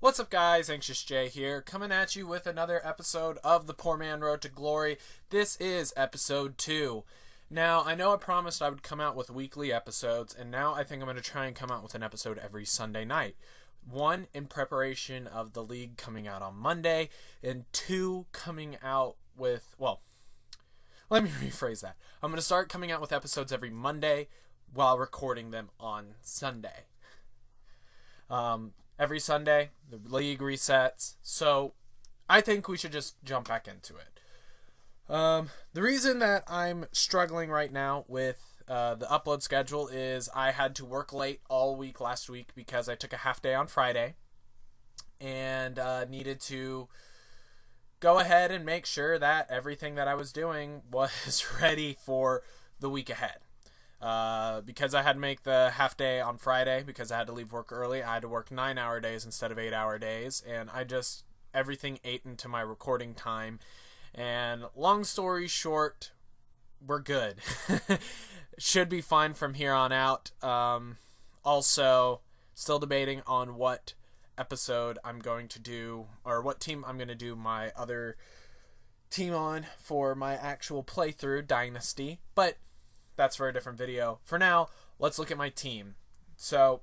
What's up, guys? AnxiousJ here, coming at you with another episode of The Poor Man Road to Glory. This is episode 2. Now, I know I promised I would come out with weekly episodes, and now I think I'm going to try and come out with an episode every Sunday night. 1, in preparation of the league coming out on Monday, and 2, coming out with, let me rephrase that. I'm going to start coming out with episodes every Monday while recording them on Sunday. Every Sunday, the league resets, so I think we should just jump back into it. The reason that I'm struggling right now with the upload schedule is I had to work late all week last week because I took a half day on Friday and needed to go ahead and make sure that everything that I was doing was ready for the week ahead. Because I had to make the half day on Friday because I had to leave work early. I had to work 9-hour days instead of 8-hour days, and everything ate into my recording time. And long story short, we're good. Should be fine from here on out. Also, still debating on what episode I'm going to do, or what team I'm going to do my other team on for my actual playthrough, Dynasty. But that's for a different video. For now, let's look at my team. So,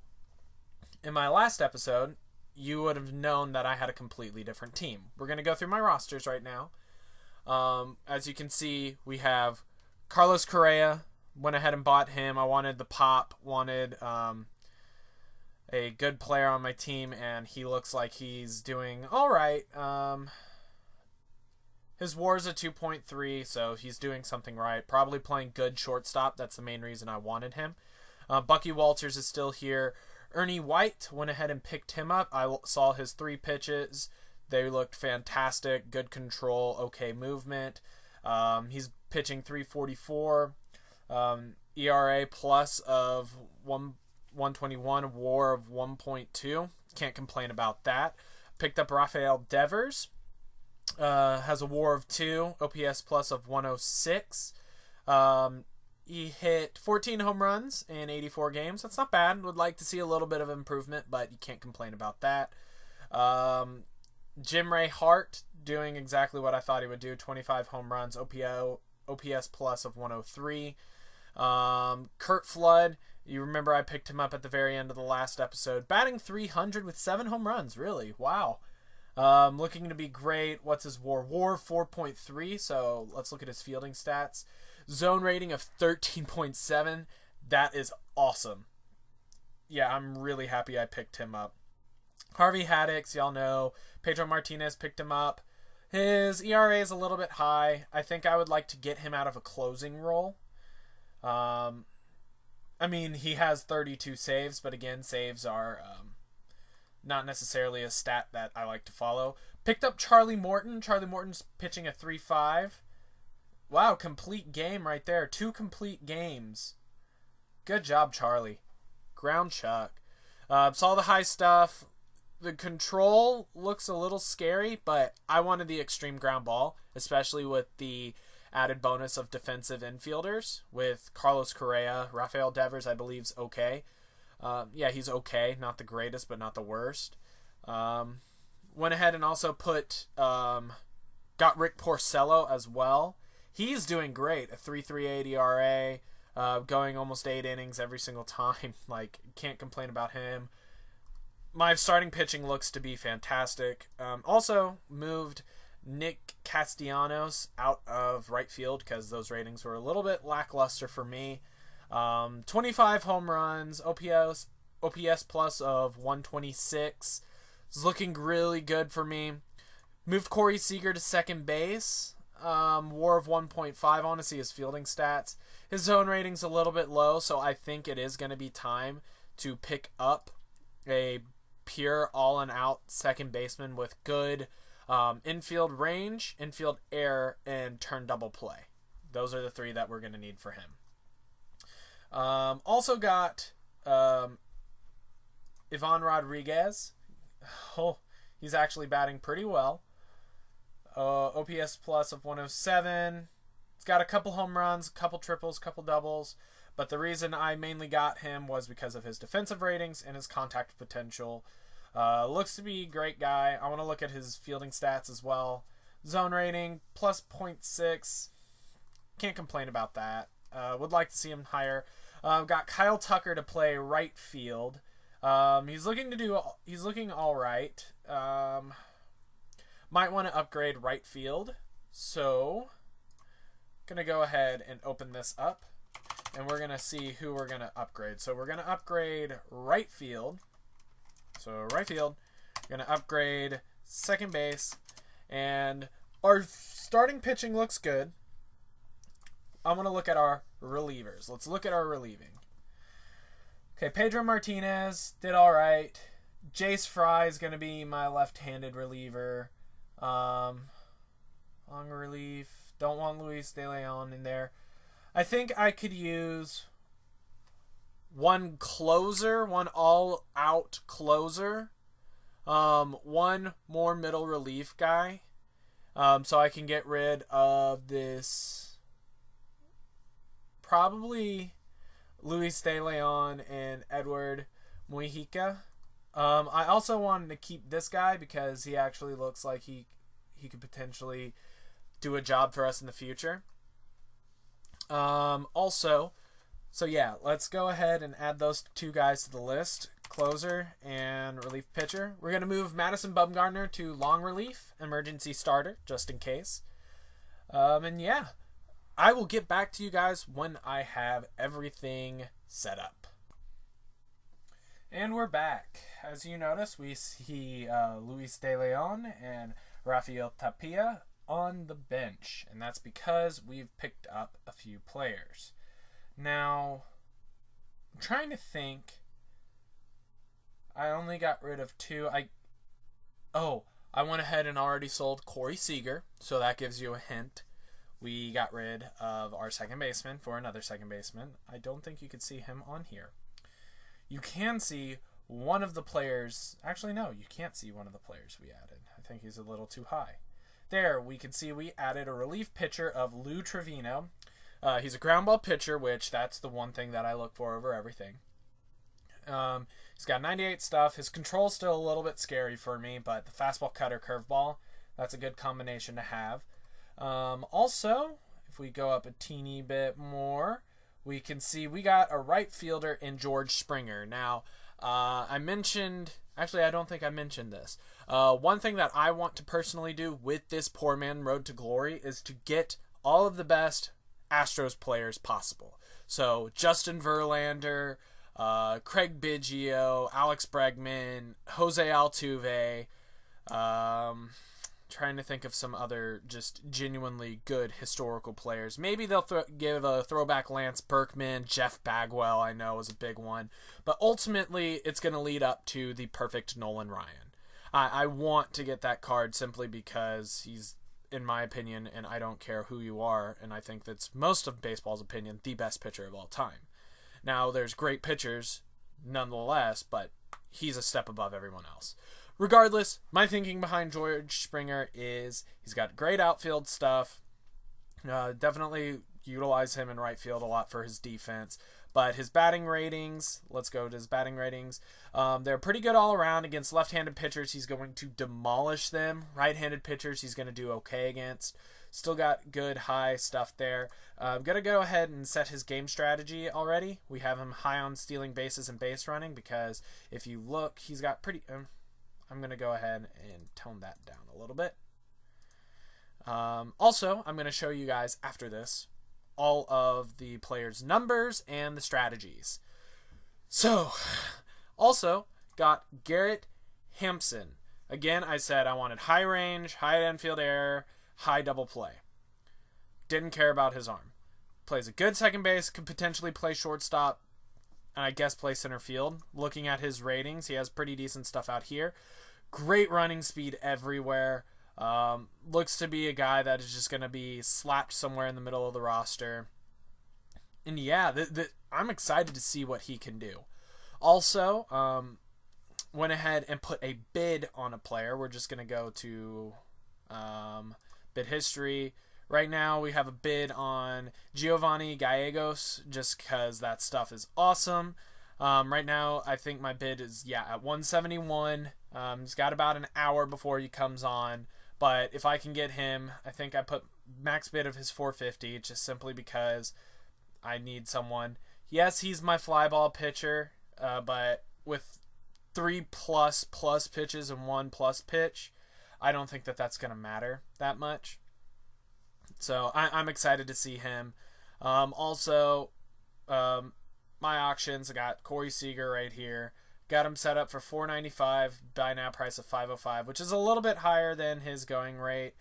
in my last episode, you would have known that I had a completely different team. We're going to go through my rosters right now. As you can see, we have Carlos Correa. Went ahead and bought him. I wanted the pop, wanted a good player on my team, and he looks like he's doing all right. His WAR is a 2.3, so he's doing something right. Probably playing good shortstop. That's the main reason I wanted him. Bucky Walters is still here. Ernie White, went ahead and picked him up. I saw his 3 pitches. They looked fantastic. Good control, okay movement. He's pitching 344. ERA plus of 121, WAR of 1.2. Can't complain about that. Picked up Rafael Devers. Has a WAR of 2, OPS plus of 106. He hit 14 home runs in 84 games. That's not bad. Would like to see a little bit of improvement, but you can't complain about that. Jim Ray Hart doing exactly what I thought he would do. 25 home runs, OPS plus of 103. Kurt Flood, you remember I picked him up at the very end of the last episode. Batting 300 with 7 home runs. Really? Wow. Looking to be great. What's his WAR? WAR 4.3, so let's look at his fielding stats. Zone rating of 13.7. That is awesome. Yeah, I'm really happy I picked him up. Harvey Haddix, y'all know. Pedro Martinez picked him up. His ERA is a little bit high. I think I would like to get him out of a closing role. I mean, he has 32 saves, but again, saves are not necessarily a stat that I like to follow. Picked up Charlie Morton. Charlie Morton's pitching a 3.5. Wow, complete game right there. 2 complete games. Good job, Charlie. Ground chuck. Saw the high stuff. The control looks a little scary, but I wanted the extreme ground ball, especially with the added bonus of defensive infielders with Carlos Correa. Rafael Devers, I believe, is okay. Yeah, he's okay. Not the greatest, but not the worst. Went ahead and also got Rick Porcello as well. He's doing great. A 3.38 ERA, going almost 8 innings every single time. Like, can't complain about him. My starting pitching looks to be fantastic. Also moved Nick Castellanos out of right field because those ratings were a little bit lackluster for me. 25 home runs, OPS plus of 126. It's looking really good for me. Moved Corey Seager to second base. WAR of 1.5. I want to see his fielding stats. His zone rating's a little bit low, so I think it is going to be time to pick up a pure all-and-out second baseman with good infield range, infield air, and turn double play. Those are the 3 that we're going to need for him. Also got Ivan Rodriguez. Oh, he's actually batting pretty well. OPS plus of 107. He's got a couple home runs, a couple triples, couple doubles. But the reason I mainly got him was because of his defensive ratings and his contact potential. Looks to be a great guy. I want to look at his fielding stats as well. Zone rating, plus 0.6. Can't complain about that. Would like to see him higher. Got Kyle Tucker to play right field. He's looking all right. Might want to upgrade right field. So, gonna go ahead and open this up, and we're gonna see who we're gonna upgrade. So we're gonna upgrade right field. So right field, we're gonna upgrade second base, and our starting pitching looks good. I want to look at our relievers. Let's look at our relieving. Okay, Pedro Martinez did all right. Jace Fry is going to be my left-handed reliever. Long relief. Don't want Luis De Leon in there. I think I could use one closer, one all-out closer. One more middle relief guy. So I can get rid of this... Probably Luis De Leon and Edward Mujica. I also wanted to keep this guy because he actually looks like he could potentially do a job for us in the future. Also, so yeah, let's go ahead and add those two guys to the list. Closer and relief pitcher. We're going to move Madison Bumgarner to long relief, emergency starter, just in case. And yeah. I will get back to you guys when I have everything set up. And we're back. As you notice, we see Luis De Leon and Rafael Tapia on the bench. And that's because we've picked up a few players. Now, I'm trying to think. I only got rid of two. I went ahead and already sold Corey Seager, so that gives you a hint. We got rid of our second baseman for another second baseman. I don't think you could see him on here. You can see one of the players. Actually, no, you can't see one of the players we added. I think he's a little too high. There, we can see we added a relief pitcher of Lou Trevino. He's a ground ball pitcher, which that's the one thing that I look for over everything. He's got 98 stuff. His control's still a little bit scary for me, but the fastball, cutter, curveball, that's a good combination to have. Also, if we go up a teeny bit more, we can see we got a right fielder in George Springer. Now, I don't think I mentioned this. One thing that I want to personally do with this poor man road to glory is to get all of the best Astros players possible. So, Justin Verlander, Craig Biggio, Alex Bregman, Jose Altuve, trying to think of some other just genuinely good historical players. Maybe they'll give a throwback Lance Berkman. Jeff Bagwell, I know, is a big one. But ultimately, it's going to lead up to the perfect Nolan Ryan. I want to get that card simply because he's, in my opinion, and I don't care who you are, and I think that's most of baseball's opinion, the best pitcher of all time. Now, there's great pitchers, nonetheless, but he's a step above everyone else. Regardless, my thinking behind George Springer is he's got great outfield stuff. Definitely utilize him in right field a lot for his defense. But his batting ratings, let's go to his batting ratings. They're pretty good all around. Against left-handed pitchers, he's going to demolish them. Right-handed pitchers, he's going to do okay against. Still got good high stuff there. I'm going to go ahead and set his game strategy already. We have him high on stealing bases and base running because if you look, he's got pretty... I'm going to go ahead and tone that down a little bit. Also, I'm going to show you guys after this all of the players' numbers and the strategies. So, also got Garrett Hampson. Again, I said I wanted high range, high infield error, high double play. Didn't care about his arm. Plays a good second base, could potentially play shortstop, and I guess play center field. Looking at his ratings, he has pretty decent stuff out here. Great running speed everywhere. Looks to be a guy that is just going to be slapped somewhere in the middle of the roster. And yeah, I'm excited to see what he can do. Also, went ahead and put a bid on a player. We're just going to go to bid history. Right now, we have a bid on Giovanni Gallegos just because that stuff is awesome. Right now, I think my bid is, at 171. He's got about an hour before he comes on. But if I can get him, I think I put max bid of his 450 just simply because I need someone. Yes, he's my fly ball pitcher, but with 3 plus pitches and 1 plus pitch, I don't think that that's going to matter that much. So I'm excited to see him. Also, my auctions, I got Corey Seager right here. Got him set up for $495, buy now price of $505, which is a little bit higher than his going rate.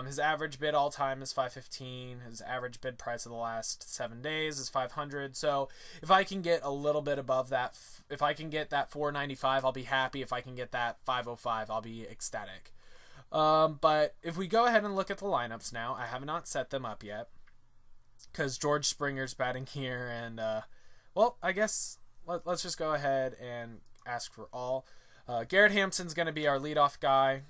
His average bid all time is $515. His average bid price of the last 7 days is $500. So if I can get a little bit above that, if I can get that $495, I'll be happy. If I can get that $505, I'll be ecstatic. But if we go ahead and look at the lineups now, I have not set them up yet because George Springer's batting here, and I guess let's just go ahead and ask for all. Garrett Hampson's going to be our leadoff guy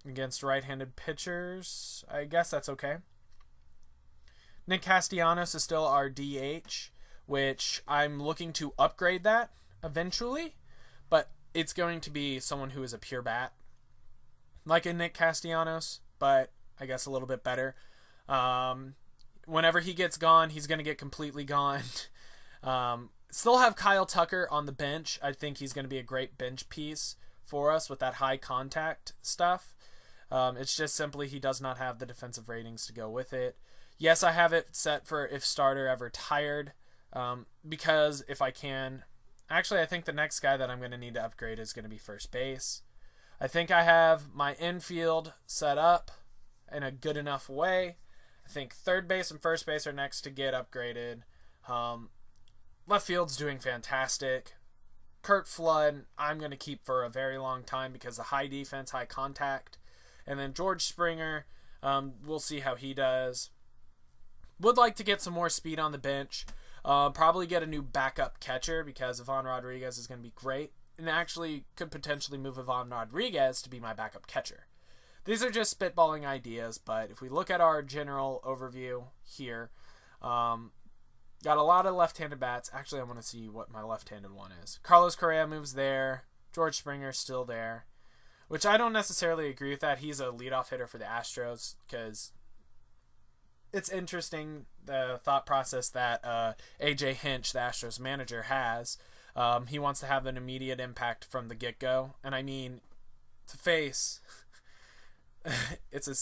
against right-handed pitchers. I guess that's okay. Nick Castellanos is still our DH, which I'm looking to upgrade that eventually, but it's going to be someone who is a pure bat, like a Nick Castellanos, but I guess a little bit better. Whenever he gets gone, he's going to get completely gone. Still have Kyle Tucker on the bench. I think he's going to be a great bench piece for us with that high contact stuff. It's just simply he does not have the defensive ratings to go with it. Yes, I have it set for if starter ever tired, because if I can... Actually, I think the next guy that I'm going to need to upgrade is going to be first base. I think I have my infield set up in a good enough way. I think third base and first base are next to get upgraded. Left field's doing fantastic. Kurt Flood, I'm going to keep for a very long time because of high defense, high contact. And then George Springer, we'll see how he does. Would like to get some more speed on the bench. Probably get a new backup catcher because Ivan Rodriguez is going to be great. And actually could potentially move Ivan Rodriguez to be my backup catcher. These are just spitballing ideas, but if we look at our general overview here, got a lot of left-handed bats. Actually, I want to see what my left-handed one is. Carlos Correa moves there. George Springer's still there, which I don't necessarily agree with that. He's a leadoff hitter for the Astros because it's interesting the thought process that A.J. Hinch, the Astros manager, has. He wants to have an immediate impact from the get-go. And I mean, to face, it's a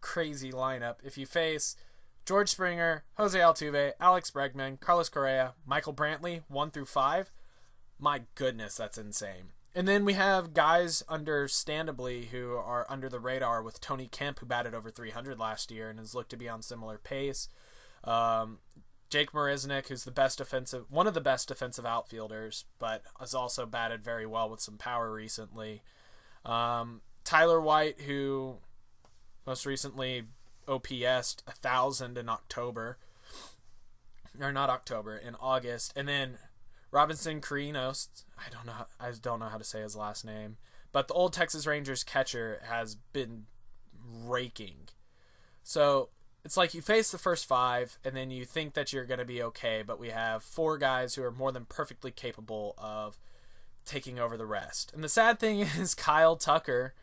crazy lineup. If you face George Springer, Jose Altuve, Alex Bregman, Carlos Correa, Michael Brantley, 1 through 5. My goodness, that's insane. And then we have guys, understandably, who are under the radar with Tony Kemp, who batted over 300 last year and has looked to be on similar pace. Jake Marisnick, who's one of the best defensive outfielders, but has also batted very well with some power recently. Tyler White, who most recently OPS'd 1,000 in August, and then Robinson Carinos. I don't know how to say his last name, but the old Texas Rangers catcher has been raking. So it's like you face the first 5, and then you think that you're going to be okay, but we have 4 guys who are more than perfectly capable of taking over the rest. And the sad thing is Kyle Tucker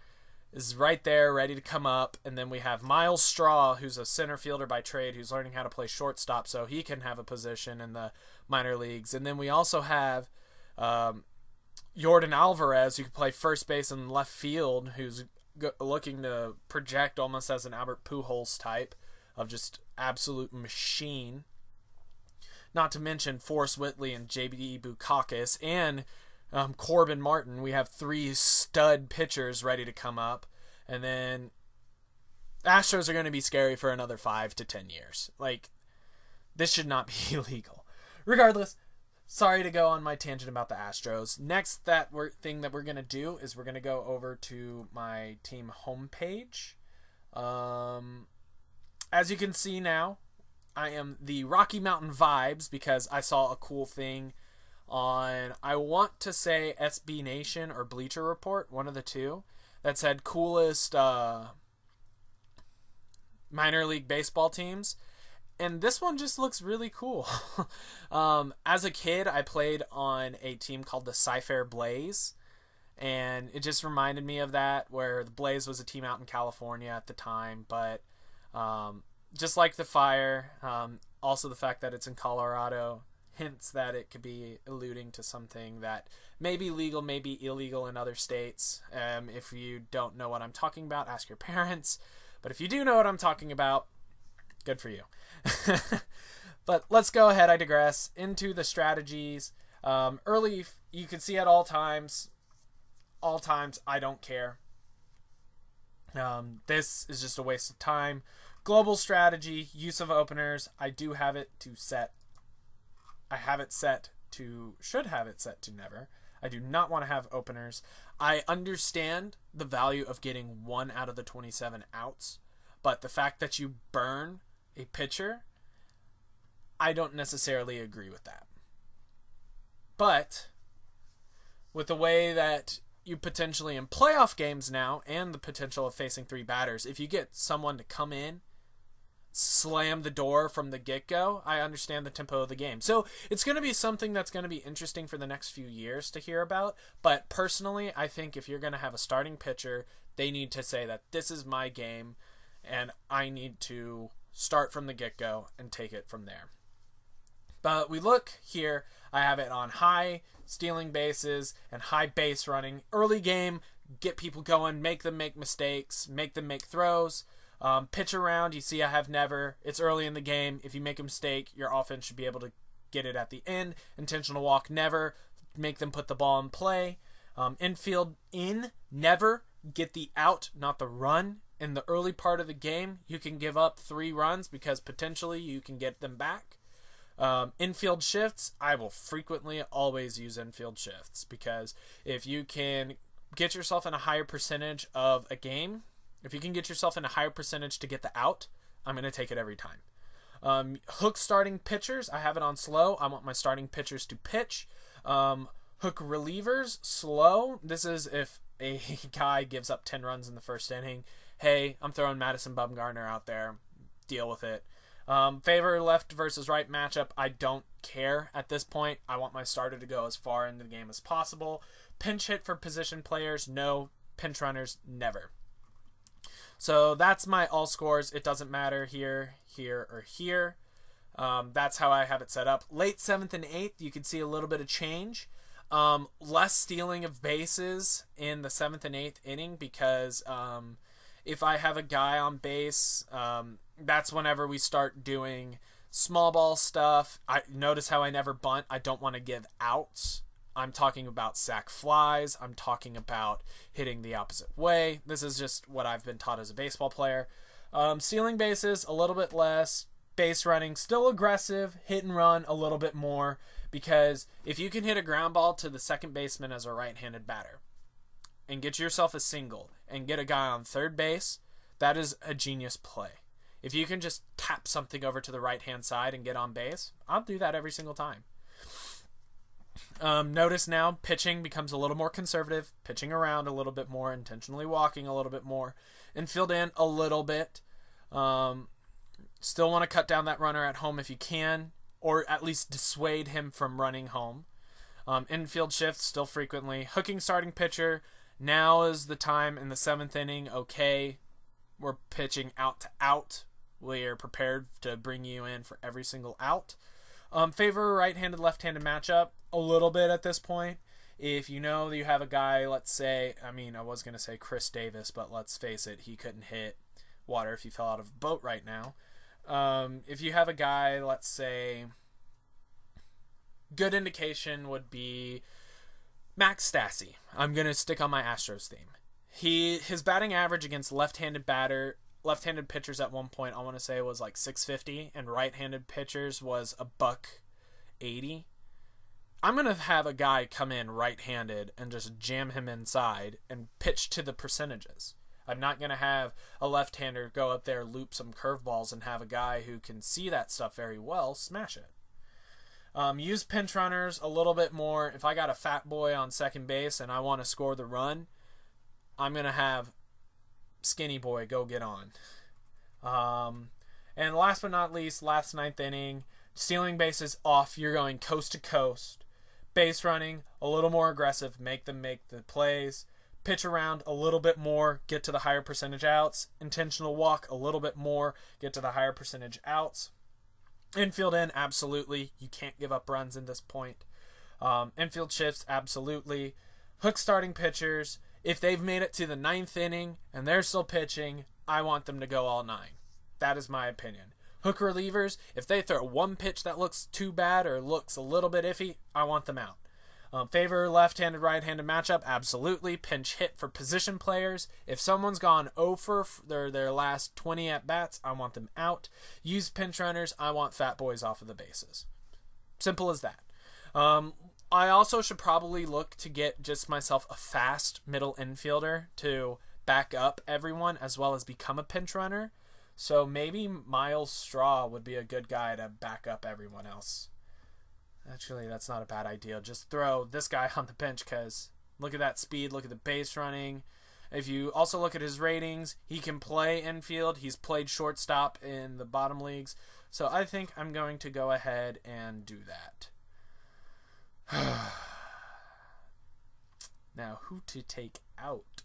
is right there, ready to come up. And then we have Miles Straw, who's a center fielder by trade, who's learning how to play shortstop so he can have a position in the minor leagues. And then we also have Yordan Alvarez, who can play first base and left field, who's looking to project almost as an Albert Pujols type of just absolute machine. Not to mention Forrest Whitley and J.B. Bukakis and Corbin Martin. We have 3 stud pitchers ready to come up. And then Astros are going to be scary for another 5 to 10 years. Like, this should not be illegal. Regardless, sorry to go on my tangent about the Astros. Next thing that we're going to do is we're going to go over to my team homepage. As you can see now, I am the Rocky Mountain Vibes because I saw a cool thing on, I want to say SB Nation or Bleacher Report, one of the two, that said coolest minor league baseball teams. And this one just looks really cool. As a kid, I played on a team called the Cyfair Blaze, and it just reminded me of that, where the Blaze was a team out in California at the time, but just like the Fire, also the fact that it's in Colorado hints that it could be alluding to something that may be legal, may be illegal in other states. If you don't know what I'm talking about, ask your parents. But if you do know what I'm talking about, good for you. But let's go ahead, I digress, into the strategies. Early, you can see at all times, I don't care. This is just a waste of time. Global strategy, use of openers, I do have it to set. I have it set to, should have it set to never. I do not want to have openers. I understand the value of getting 1 out of the 27 outs, but the fact that you burn a pitcher, I don't necessarily agree with that. But with the way that you potentially in playoff games now, and the potential of facing 3 batters, if you get someone to come in, slam the door from the get-go, I understand the tempo of the game. So it's going to be something that's going to be interesting for the next few years to hear about. But personally, I think if you're going to have a starting pitcher, they need to say that this is my game, and I need to start from the get-go and take it from there. But we look here, I have it on high stealing bases and high base running. Early game, get people going, make them make mistakes, make them make throws. Pitch around, you see I have never. It's early in the game. If you make a mistake, your offense should be able to get it at the end. Intentional walk, never. Make them put the ball in play. Infield, never. Get the out, not the run. In the early part of the game, you can give up 3 runs because potentially you can get them back. Infield shifts, I will frequently always use infield shifts, because if you can get yourself in a higher percentage of a game, if you can get yourself in a higher percentage to get the out, I'm going to take it every time. Hook starting pitchers, I have it on slow. I want my starting pitchers to pitch. Hook relievers, slow. This is if a guy gives up 10 runs in the first inning. Hey, I'm throwing Madison Bumgarner out there. Deal with it. Favor left versus right matchup, I don't care at this point. I want my starter to go as far into the game as possible. Pinch hit for position players, no. Pinch runners, never. So that's my all scores. It doesn't matter here, or here. That's how I have it set up. Late 7th and 8th, you can see a little bit of change. Less stealing of bases in the 7th and 8th inning, because if I have a guy on base, that's whenever we start doing small ball stuff. I notice how I never bunt. I don't want to give outs. I'm talking about sac flies. I'm talking about hitting the opposite way. This is just what I've been taught as a baseball player. Stealing bases, a little bit less. Base running, still aggressive. Hit and run, a little bit more. Because if you can hit a ground ball to the second baseman as a right-handed batter and get yourself a single and get a guy on third base, that is a genius play. If you can just tap something over to the right-hand side and get on base, I'll do that every single time. Notice now pitching becomes a little more conservative, pitching around a little bit more, intentionally walking a little bit more, infield in a little bit. Still want to cut down that runner at home if you can, or at least dissuade him from running home. Infield shifts still frequently. Hooking starting pitcher, now is the time in the 7th inning. Okay, we're pitching out to out. We're prepared to bring you in for every single out. Favor right-handed, left-handed matchup a little bit at this point. If you know you have a guy, let's say, I was going to say Chris Davis, but let's face it, he couldn't hit water if he fell out of a boat right now. If you have a guy, let's say, good indication would be Max Stassi. I'm going to stick on my Astros theme. His batting average against left-handed pitchers at one point, I want to say, was like 650, and right-handed pitchers was $180. I'm going to have a guy come in right-handed and just jam him inside and pitch to the percentages. I'm not going to have a left-hander go up there, loop some curveballs, and have a guy who can see that stuff very well smash it. Use pinch runners a little bit more. If I got a fat boy on second base and I want to score the run, I'm going to have skinny boy go get on. And last but not least, last ninth inning, stealing bases off. You're going coast to coast. Base running, a little more aggressive. Make them make the plays. Pitch around a little bit more. Get to the higher percentage outs. Intentional walk a little bit more. Get to the higher percentage outs. Infield in, absolutely. You can't give up runs in this point. Infield shifts, absolutely. Hook starting pitchers, if they've made it to the ninth inning and they're still pitching, I want them to go all nine. That is my opinion. Hook relievers, if they throw one pitch that looks too bad or looks a little bit iffy, I want them out. Favor left-handed, right-handed matchup, absolutely. Pinch hit for position players. If someone's gone 0 for their last 20 at-bats, I want them out. Use pinch runners, I want fat boys off of the bases. Simple as that. I also should probably look to get just myself a fast middle infielder to back up everyone as well as become a pinch runner. So maybe Miles Straw would be a good guy to back up everyone else. Actually, that's not a bad idea. Just throw this guy on the bench because look at that speed, look at the base running. If you also look at his ratings, he can play infield. He's played shortstop in the bottom leagues. So I think I'm going to go ahead and do that. Now, who to take out?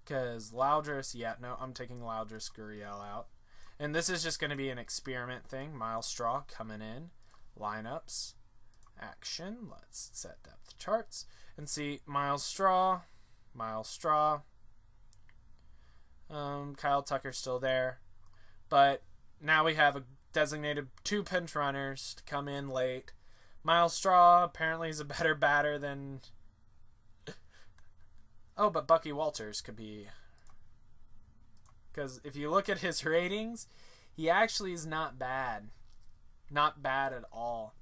Because Loudris, yeah, no, I'm taking Loudris Gurriel out. And this is just going to be an experiment thing. Miles Straw coming in. Lineups. Action. Let's set depth charts. And see Miles Straw. Kyle Tucker's still there. But now we have a designated 2 pinch runners to come in late. Miles Straw apparently is a better batter than... Oh, but Bucky Walters could be... Because if you look at his ratings, he actually is not bad. Not bad at all.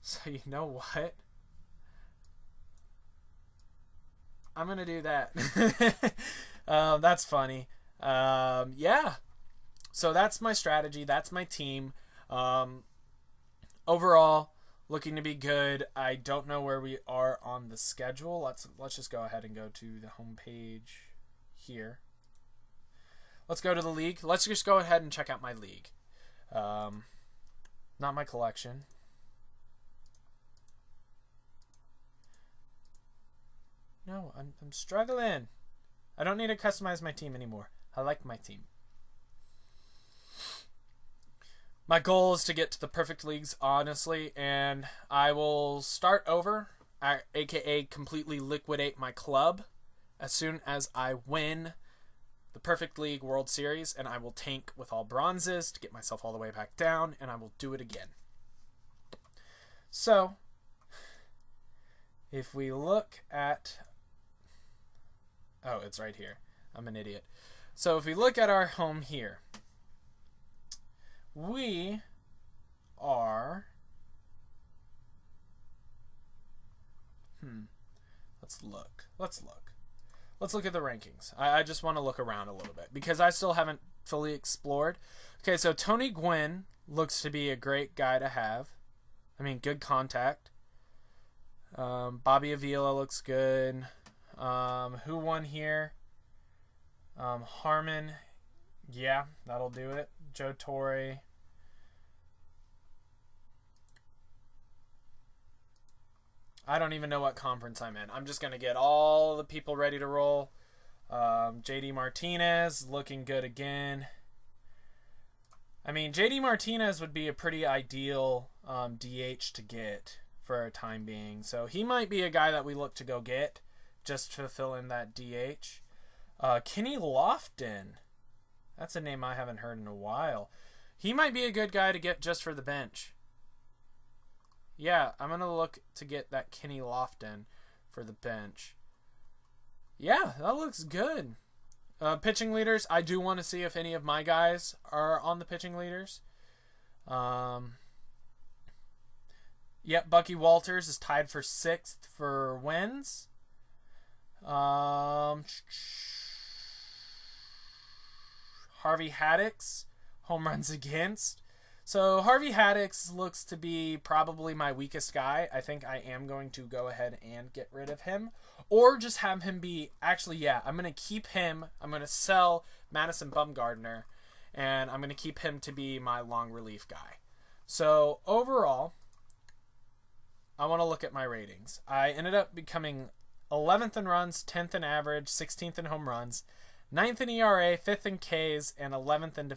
So you know what? I'm going to do that. That's funny. Yeah. So that's my strategy. That's my team. Overall, looking to be good. I don't know where we are on the schedule. Let's just go ahead and go to the home page here. Let's go to the league. Let's just go ahead and check out my league. Not my collection. No, I'm struggling. I don't need to customize my team anymore. I like my team. My goal is to get to the perfect leagues, honestly, and I will start over, aka completely liquidate my club as soon as I win the Perfect League World Series, and I will tank with all bronzes to get myself all the way back down, and I will do it again. So, if we look at... Oh, it's right here. I'm an idiot. So, if we look at our home here, we are... Let's look. Let's look at the rankings. I just want to look around a little bit because I still haven't fully explored. Okay, so Tony Gwynn looks to be a great guy to have. I mean, good contact. Bobby Avila looks good. Who won here? Harmon. Yeah, that'll do it. Joe Torre. I don't even know what conference I'm in. I'm just going to get all the people ready to roll. JD Martinez looking good again. I mean, JD Martinez would be a pretty ideal DH to get for a time being. So he might be a guy that we look to go get just to fill in that DH. Kenny Lofton. That's a name I haven't heard in a while. He might be a good guy to get just for the bench. Yeah, I'm going to look to get that Kenny Lofton for the bench. Yeah, that looks good. Pitching leaders, I do want to see if any of my guys are on the pitching leaders. Yep, Bucky Walters is tied for 6th for wins. Harvey Haddix, home runs against. So Harvey Haddix looks to be probably my weakest guy. I think I am going to go ahead and get rid of him. Or just have him be... Actually, yeah, I'm going to keep him. I'm going to sell Madison Bumgarner. and I'm going to keep him to be my long relief guy. So overall, I want to look at my ratings. I ended up becoming 11th in runs, 10th in average, 16th in home runs, 9th in ERA, 5th in Ks, and 11th in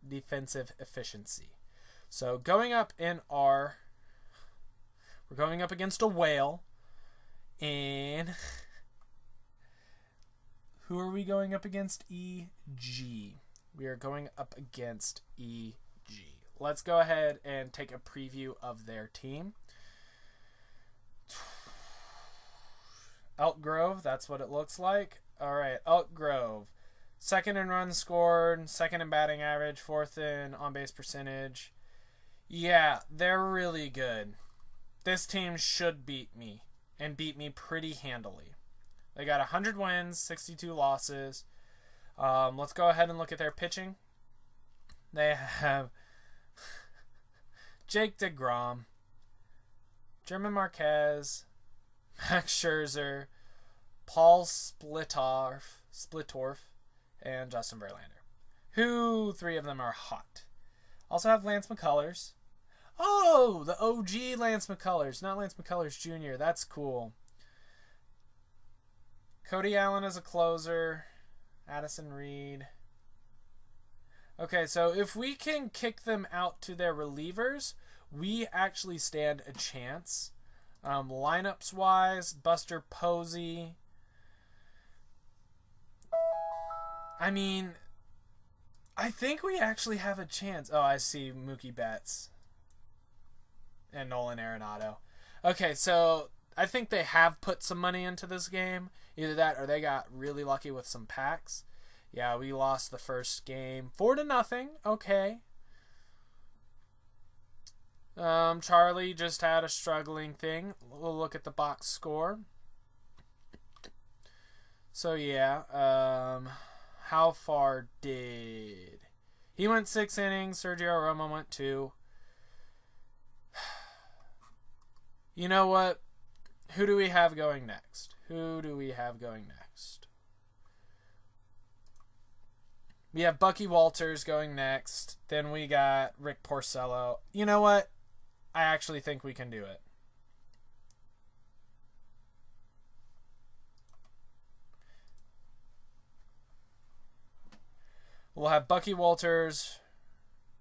defensive efficiency. So going up in we're going up against a whale. And who are we going up against? EG. We are going up against EG. Let's go ahead and take a preview of their team. Elk Grove, that's what it looks like. All right, Elk Grove. 2nd in runs scored, 2nd in batting average, 4th in on-base percentage. Yeah, they're really good. This team should beat me, and beat me pretty handily. They got 100 wins, 62 losses. Let's go ahead and look at their pitching. They have Jake DeGrom, German Marquez, Max Scherzer, Paul Splittorff, and Justin Verlander. Who 3 of them are hot. Also have Lance McCullers. Oh, the OG Lance McCullers, not Lance McCullers Jr. That's cool. Cody Allen is a closer. Addison Reed. Okay, so if we can kick them out to their relievers, we actually stand a chance. Lineups-wise, Buster Posey. I mean, I think we actually have a chance. Oh, I see Mookie Betts and Nolan Arenado. Okay, so I think they have put some money into this game. Either that or they got really lucky with some packs. Yeah, we lost the first game 4-0. Okay. Charlie just had a struggling thing. We'll look at the box score. So yeah, how far did he went 6 innings? Sergio Romo went 2. You know what? Who do we have going next? We have Bucky Walters going next. Then we got Rick Porcello. You know what? I actually think we can do it. We'll have Bucky Walters,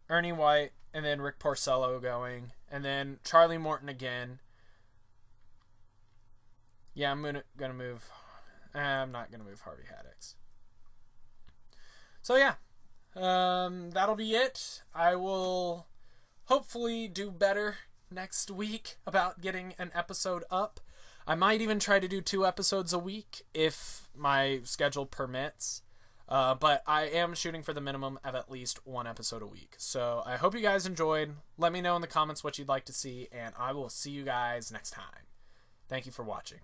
Ernie White, and then Rick Porcello going. And then Charlie Morton again. Yeah, I'm not going to move Harvey Haddix. So yeah, that'll be it. I will hopefully do better next week about getting an episode up. I might even try to do 2 episodes a week if my schedule permits. But I am shooting for the minimum of at least 1 episode a week. So I hope you guys enjoyed. Let me know in the comments what you'd like to see, and I will see you guys next time. Thank you for watching.